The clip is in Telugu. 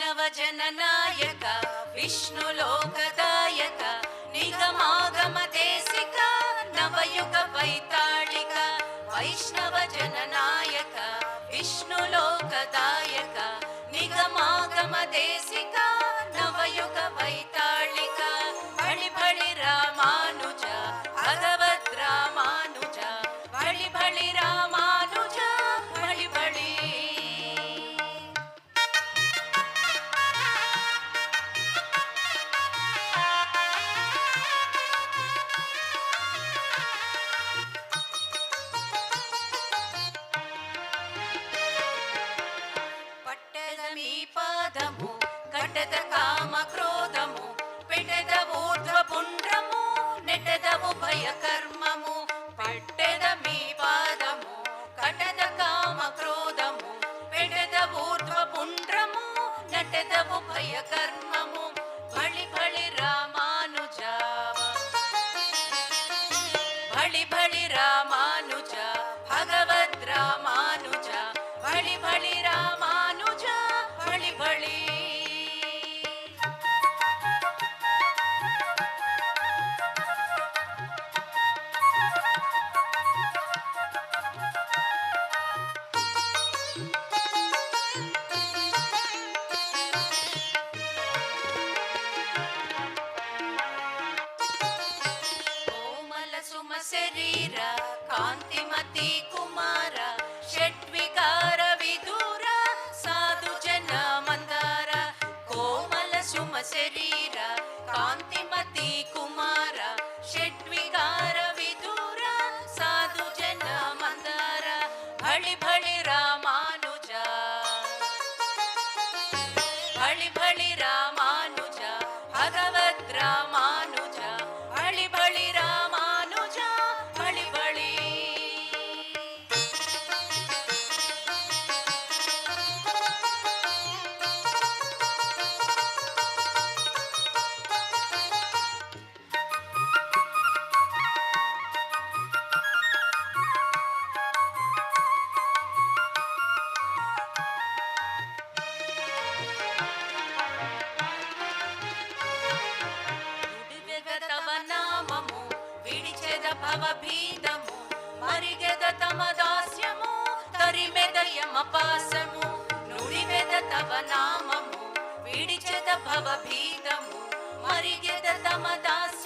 వైష్ణవ జననాయక విష్ణులోకదాయక నిగమాగమ దేశిక నవయుగ వైతాళిక వైష్ణవ జననాయక విష్ణులోకదాయక నిగమాగమ దేశిక నవయుగ వైతాళిక బళి బళి రామానుజ భగవద్ రామానుజ బళి బళి రామానుజ బళి బళి. పాదము కటద కామ క్రోధము పెటద ఊర్ధ్వ పుండ్రము నెటద ఉభయ కర్మము పట్టెద మీ పాదము కటద కామ క్రోధము పెటద ఊర్ధ్వ పుండ్రము నెటద ఉభయ కర్మము బళి బళి రామానుజ బళి బళి రామానుజ భగవద్ రామానుజ బళి బళి రామానుజ బళి బళి. కోమల సుమ శరీర కాంతిమతి కుమార షడ్వికార విదూర సాధు జన మందార కోమల సుమ శరీర కాంతిమతి కుమార షడ్వికార విదూర సాధు జన మందార బళి బళి రామానుజ బళి బళి రామానుజ భగవద్ రామానుజ బళి బళి రామానుజ బళి బళి. నామము విడిచెద భవభీతము మరిగెద తమ దాస్యము తరిమెద యమపాసము నుడివెద తవ నామము విడిచెద భవభీతము మరిగెద తమ దాస్యము